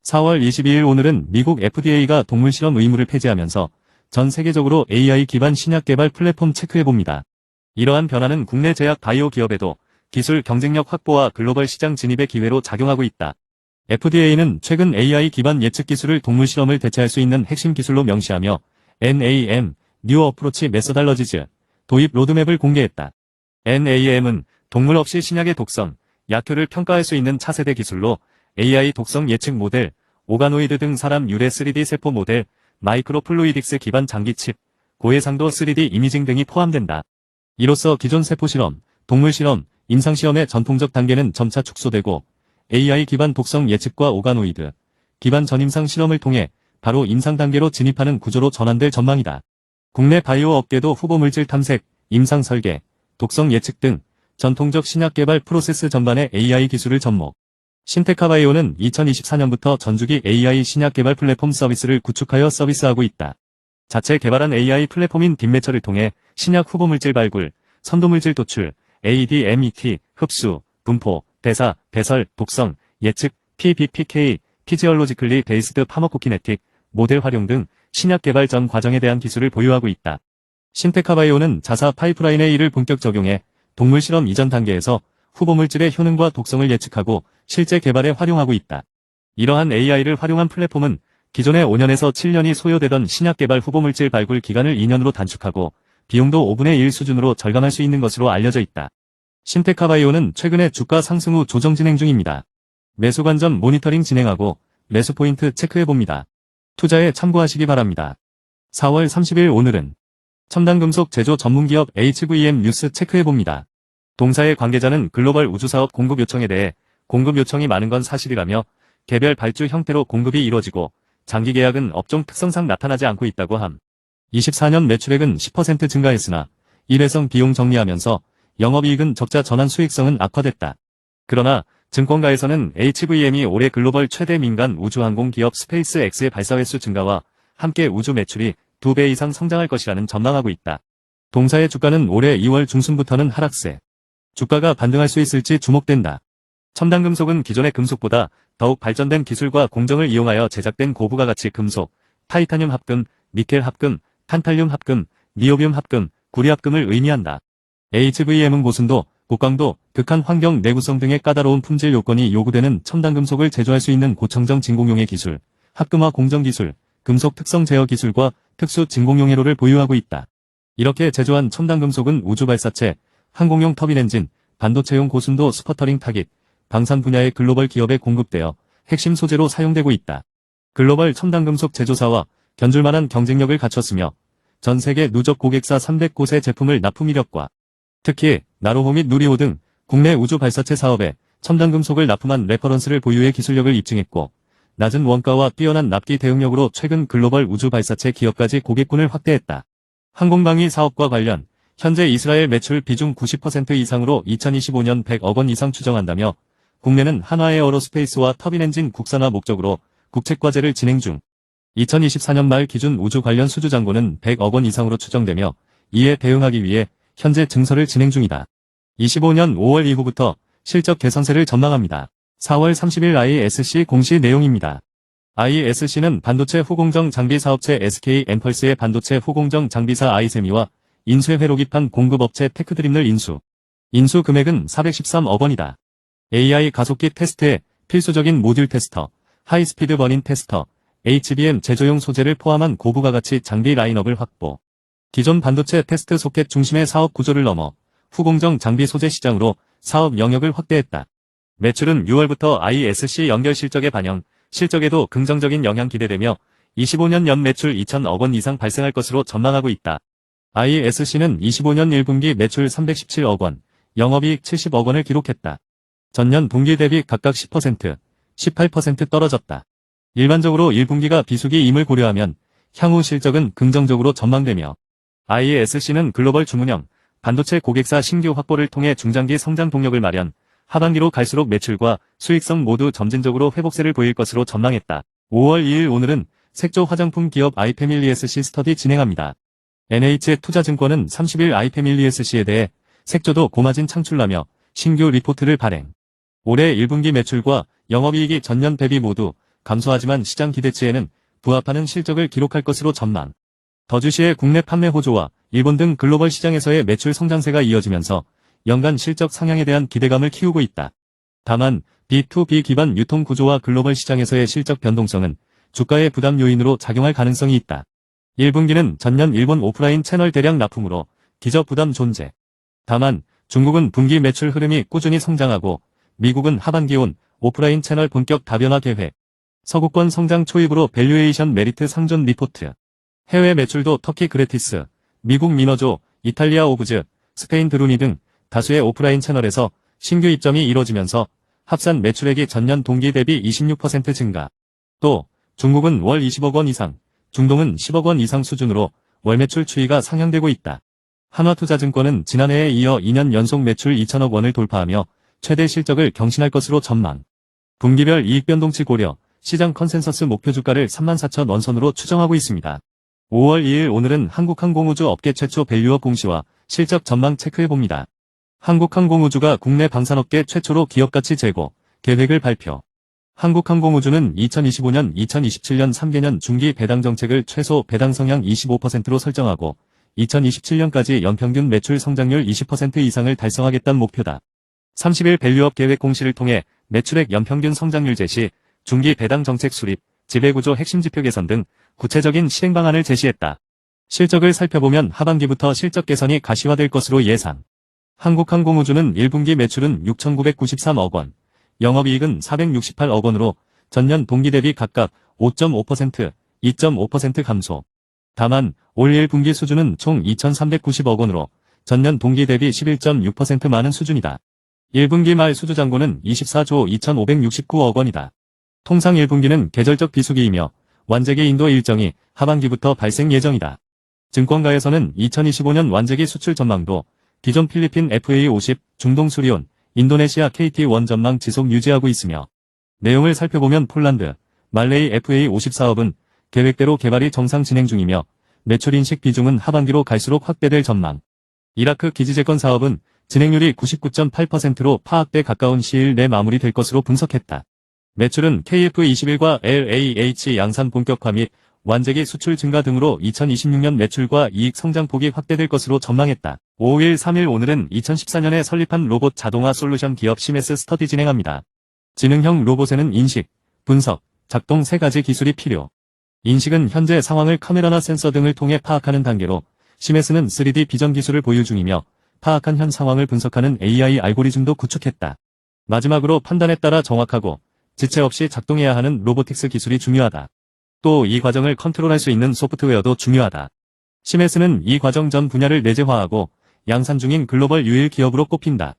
4월 22일 오늘은 미국 FDA가 동물 실험 의무를 폐지하면서 전 세계적으로 AI 기반 신약 개발 플랫폼 체크해봅니다. 이러한 변화는 국내 제약 바이오 기업에도 기술 경쟁력 확보와 글로벌 시장 진입의 기회로 작용하고 있다. FDA는 최근 AI 기반 예측 기술을 동물 실험을 대체할 수 있는 핵심 기술로 명시하며 NAM, New Approach Methodologies, 도입 로드맵을 공개했다. NAM은 동물 없이 신약의 독성, 약효를 평가할 수 있는 차세대 기술로 AI 독성 예측 모델, 오가노이드 등 사람 유래 3D 세포 모델, 마이크로플루이딕스 기반 장기 칩, 고해상도 3D 이미징 등이 포함된다. 이로써 기존 세포 실험, 동물 실험, 임상 시험의 전통적 단계는 점차 축소되고 AI 기반 독성 예측과 오가노이드 기반 전임상 실험을 통해 바로 임상 단계로 진입하는 구조로 전환될 전망이다. 국내 바이오 업계도 후보물질 탐색, 임상 설계, 독성 예측 등 전통적 신약 개발 프로세스 전반에 AI 기술을 접목. 신테카바이오는 2024년부터 전주기 AI 신약 개발 플랫폼 서비스를 구축하여 서비스하고 있다. 자체 개발한 AI 플랫폼인 딥매처를 통해 신약 후보물질 발굴, 선도물질 도출, ADMET, 흡수, 분포, 대사, 배설, 독성, 예측, PBPK, 피지얼로지클리 베이스드 파머코키네틱, 모델 활용 등 신약 개발 전 과정에 대한 기술을 보유하고 있다. 신테카바이오는 자사 파이프라인에 이를 본격 적용해 동물 실험 이전 단계에서 후보물질의 효능과 독성을 예측하고 실제 개발에 활용하고 있다. 이러한 AI를 활용한 플랫폼은 기존의 5년에서 7년이 소요되던 신약 개발 후보물질 발굴 기간을 2년으로 단축하고 비용도 5분의 1 수준으로 절감할 수 있는 것으로 알려져 있다. 신테카바이오는 최근에 주가 상승 후 조정 진행 중입니다. 매수 관점 모니터링 진행하고 매수 포인트 체크해봅니다. 투자에 참고하시기 바랍니다. 4월 30일 오늘은 첨단금속 제조 전문기업 HVM 뉴스 체크해봅니다. 동사의 관계자는 글로벌 우주사업 공급 요청에 대해 공급 요청이 많은 건 사실이라며 개별 발주 형태로 공급이 이루어지고 장기 계약은 업종 특성상 나타나지 않고 있다고 함. 24년 매출액은 10% 증가했으나 일회성 비용 정리하면서 영업이익은 적자 전환 수익성은 악화됐다. 그러나 증권가에서는 HVM이 올해 글로벌 최대 민간 우주항공 기업 스페이스X의 발사 횟수 증가와 함께 우주 매출이 2배 이상 성장할 것이라는 전망하고 있다. 동사의 주가는 올해 2월 중순부터는 하락세. 주가가 반등할 수 있을지 주목된다. 첨단금속은 기존의 금속보다 더욱 발전된 기술과 공정을 이용하여 제작된 고부가 가치 금속, 타이타늄 합금, 니켈 합금, 탄탈륨 합금, 니오뷴 합금, 구리 합금을 의미한다. HVM은 고순도, 고강도, 극한 환경 내구성 등의 까다로운 품질 요건이 요구되는 첨단금속을 제조할 수 있는 고청정 진공용해 기술, 합금화 공정 기술, 금속 특성 제어 기술과 특수 진공용 회로를 보유하고 있다. 이렇게 제조한 첨단금속은 우주발사체, 항공용 터빈 엔진, 반도체용 고순도 스퍼터링 타깃, 방산 분야의 글로벌 기업에 공급되어 핵심 소재로 사용되고 있다. 글로벌 첨단금속 제조사와 견줄만한 경쟁력을 갖췄으며 전 세계 누적 고객사 300곳의 제품을 납품 이력과 특히 나로호 및 누리호 등 국내 우주 발사체 사업에 첨단금속을 납품한 레퍼런스를 보유해 기술력을 입증했고 낮은 원가와 뛰어난 납기 대응력으로 최근 글로벌 우주 발사체 기업까지 고객군을 확대했다. 항공방위 사업과 관련 현재 이스라엘 매출 비중 90% 이상으로 2025년 100억 원 이상 추정한다며 국내는 한화에어로스페이스와 터빈엔진 국산화 목적으로 국책과제를 진행 중. 2024년 말 기준 우주 관련 수주 잔고는 100억 원 이상으로 추정되며 이에 대응하기 위해 현재 증설을 진행 중이다. 25년 5월 이후부터 실적 개선세를 전망합니다. 4월 30일 ISC 공시 내용입니다. ISC는 반도체 후공정 장비 사업체 SK 엠펄스의 반도체 후공정 장비사 아이세미와 인수의 회로기판 공급업체 테크드림을 인수. 인수 금액은 413억 원이다. AI 가속기 테스트에 필수적인 모듈 테스터, 하이스피드 버닌 테스터, HBM 제조용 소재를 포함한 고부가 가치 장비 라인업을 확보. 기존 반도체 테스트 소켓 중심의 사업 구조를 넘어 후공정 장비 소재 시장으로 사업 영역을 확대했다. 매출은 6월부터 ISC 연결 실적에 반영, 실적에도 긍정적인 영향 기대되며 25년 연 매출 2천억 원 이상 발생할 것으로 전망하고 있다. ISC는 25년 1분기 매출 317억 원, 영업이익 70억 원을 기록했다. 전년 동기 대비 각각 10%, 18% 떨어졌다. 일반적으로 1분기가 비수기임을 고려하면 향후 실적은 긍정적으로 전망되며 ISC는 글로벌 주문형, 반도체 고객사 신규 확보를 통해 중장기 성장 동력을 마련, 하반기로 갈수록 매출과 수익성 모두 점진적으로 회복세를 보일 것으로 전망했다. 5월 2일 오늘은 색조 화장품 기업 아이패밀리 SC 스터디 진행합니다. NH투자증권은 30일 아이패밀리 SC에 대해 색조도 고마진 창출라며 신규 리포트를 발행. 올해 1분기 매출과 영업이익이 전년 대비 모두 감소하지만 시장 기대치에는 부합하는 실적을 기록할 것으로 전망. 더 주시의 국내 판매 호조와 일본 등 글로벌 시장에서의 매출 성장세가 이어지면서 연간 실적 상향에 대한 기대감을 키우고 있다. 다만 B2B 기반 유통 구조와 글로벌 시장에서의 실적 변동성은 주가의 부담 요인으로 작용할 가능성이 있다. 1분기는 전년 일본 오프라인 채널 대량 납품으로 기저 부담 존재. 다만 중국은 분기 매출 흐름이 꾸준히 성장하고 미국은 하반기 온 오프라인 채널 본격 다변화 계획. 서구권 성장 초입으로 밸류에이션 메리트 상존 리포트. 해외 매출도 터키 그레티스, 미국 미너조, 이탈리아 오브즈, 스페인 드루니 등 다수의 오프라인 채널에서 신규 입점이 이뤄지면서 합산 매출액이 전년 동기 대비 26% 증가. 또 중국은 월 20억 원 이상, 중동은 10억 원 이상 수준으로 월 매출 추이가 상향되고 있다. 한화투자증권은 지난해에 이어 2년 연속 매출 2천억 원을 돌파하며 최대 실적을 경신할 것으로 전망. 분기별 이익 변동치 고려, 시장 컨센서스 목표 주가를 34,000원 선으로 추정하고 있습니다. 5월 2일 오늘은 한국항공우주 업계 최초 밸류업 공시와 실적 전망 체크해봅니다. 한국항공우주가 국내 방산업계 최초로 기업가치 재고 계획을 발표. 한국항공우주는 2025년, 2027년 3개년 중기 배당 정책을 최소 배당 성향 25%로 설정하고 2027년까지 연평균 매출 성장률 20% 이상을 달성하겠다는 목표다. 30일 밸류업 계획 공시를 통해 매출액 연평균 성장률 제시, 중기 배당 정책 수립, 지배구조 핵심 지표 개선 등 구체적인 실행 방안을 제시했다. 실적을 살펴보면 하반기부터 실적 개선이 가시화될 것으로 예상. 한국항공우주는 1분기 매출은 6,993억 원, 영업이익은 468억 원으로 전년 동기 대비 각각 5.5%, 2.5% 감소. 다만 올 1분기 수준은 총 2,390억 원으로 전년 동기 대비 11.6% 많은 수준이다. 1분기 말 수주잔고는 24조 2,569억 원이다. 통상 1분기는 계절적 비수기이며 완제기 인도 일정이 하반기부터 발생 예정이다. 증권가에서는 2025년 완제기 수출 전망도 기존 필리핀 FA50, 중동 수리온, 인도네시아 KT1 전망 지속 유지하고 있으며 내용을 살펴보면 폴란드, 말레이 FA50 사업은 계획대로 개발이 정상 진행 중이며 매출 인식 비중은 하반기로 갈수록 확대될 전망. 이라크 기지재건 사업은 진행률이 99.8%로 파악돼 가까운 시일 내 마무리될 것으로 분석했다. 매출은 KF21과 LAH 양산 본격화 및 완제기 수출 증가 등으로 2026년 매출과 이익 성장폭이 확대될 것으로 전망했다. 5일 3일 오늘은 2014년에 설립한 로봇 자동화 솔루션 기업 시메스 스터디 진행합니다. 지능형 로봇에는 인식, 분석, 작동 3가지 기술이 필요. 인식은 현재 상황을 카메라나 센서 등을 통해 파악하는 단계로 시메스는 3D 비전 기술을 보유 중이며 파악한 현 상황을 분석하는 AI 알고리즘도 구축했다. 마지막으로 판단에 따라 정확하고 지체 없이 작동해야 하는 로보틱스 기술이 중요하다. 또 이 과정을 컨트롤할 수 있는 소프트웨어도 중요하다. 시메스는 이 과정 전 분야를 내재화하고 양산 중인 글로벌 유일 기업으로 꼽힌다.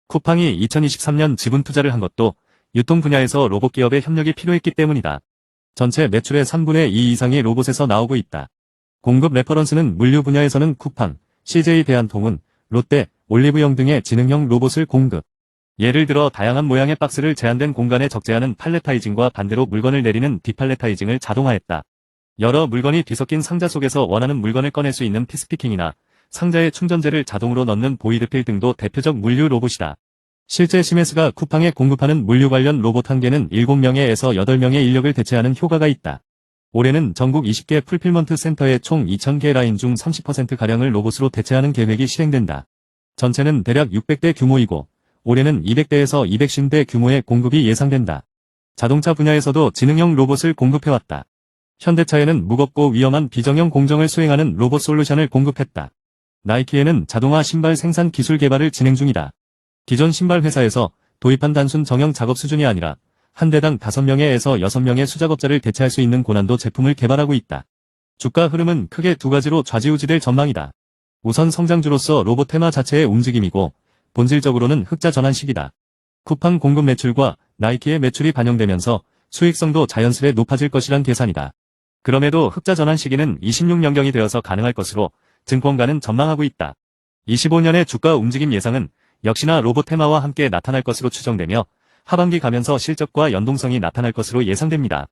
쿠팡이 2023년 지분 투자를 한 것도 유통 분야에서 로봇 기업의 협력이 필요했기 때문이다. 전체 매출의 3분의 2 이상이 로봇에서 나오고 있다. 공급 레퍼런스는 물류 분야에서는 쿠팡, CJ 대한통운, 롯데, 올리브영 등의 지능형 로봇을 공급. 예를 들어 다양한 모양의 박스를 제한된 공간에 적재하는 팔레타이징과 반대로 물건을 내리는 디팔레타이징을 자동화했다. 여러 물건이 뒤섞인 상자 속에서 원하는 물건을 꺼낼 수 있는 피스피킹이나 상자에 충전재를 자동으로 넣는 보이드필 등도 대표적 물류 로봇이다. 실제 시메스가 쿠팡에 공급하는 물류 관련 로봇 한 개는 7명에서 8명의 인력을 대체하는 효과가 있다. 올해는 전국 20개 풀필먼트 센터의 총 2,000개 라인 중 30%가량을 로봇으로 대체하는 계획이 실행된다. 전체는 대략 600대 규모이고 올해는 200대에서 250대 규모의 공급이 예상된다. 자동차 분야에서도 지능형 로봇을 공급해왔다. 현대차에는 무겁고 위험한 비정형 공정을 수행하는 로봇 솔루션을 공급했다. 나이키에는 자동화 신발 생산 기술 개발을 진행 중이다. 기존 신발 회사에서 도입한 단순 정형 작업 수준이 아니라 한 대당 5명에서 6명의 수작업자를 대체할 수 있는 고난도 제품을 개발하고 있다. 주가 흐름은 크게 두 가지로 좌지우지될 전망이다. 우선 성장주로서 로봇 테마 자체의 움직임이고 본질적으로는 흑자 전환 시기다. 쿠팡 공급 매출과 나이키의 매출이 반영되면서 수익성도 자연스레 높아질 것이란 계산이다. 그럼에도 흑자 전환 시기는 26년경이 되어서 가능할 것으로 증권가는 전망하고 있다. 25년의 주가 움직임 예상은 역시나 로봇 테마와 함께 나타날 것으로 추정되며 하반기 가면서 실적과 연동성이 나타날 것으로 예상됩니다.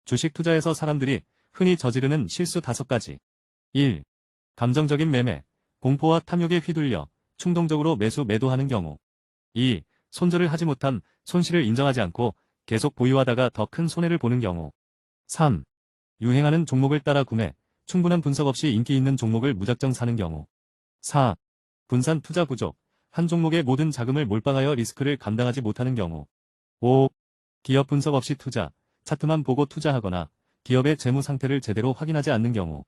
주식 투자에서 사람들이 흔히 저지르는 실수 5가지. 1. 감정적인 매매, 공포와 탐욕에 휘둘려 충동적으로 매도하는 경우. 2. 손절을 하지 못함, 손실을 인정하지 않고 계속 보유하다가 더 큰 손해를 보는 경우. 3. 유행하는 종목을 따라 구매, 충분한 분석 없이 인기 있는 종목을 무작정 사는 경우. 4. 분산 투자 부족, 한 종목의 모든 자금을 몰빵하여 리스크를 감당하지 못하는 경우. 5. 기업 분석 없이 투자, 차트만 보고 투자하거나 기업의 재무 상태를 제대로 확인하지 않는 경우.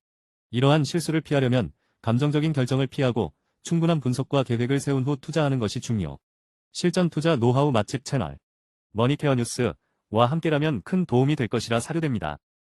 이러한 실수를 피하려면 감정적인 결정을 피하고 충분한 분석과 계획을 세운 후 투자하는 것이 중요. 실전 투자 노하우 맛집 채널 머니케어 뉴스와 함께라면 큰 도움이 될 것이라 사료됩니다.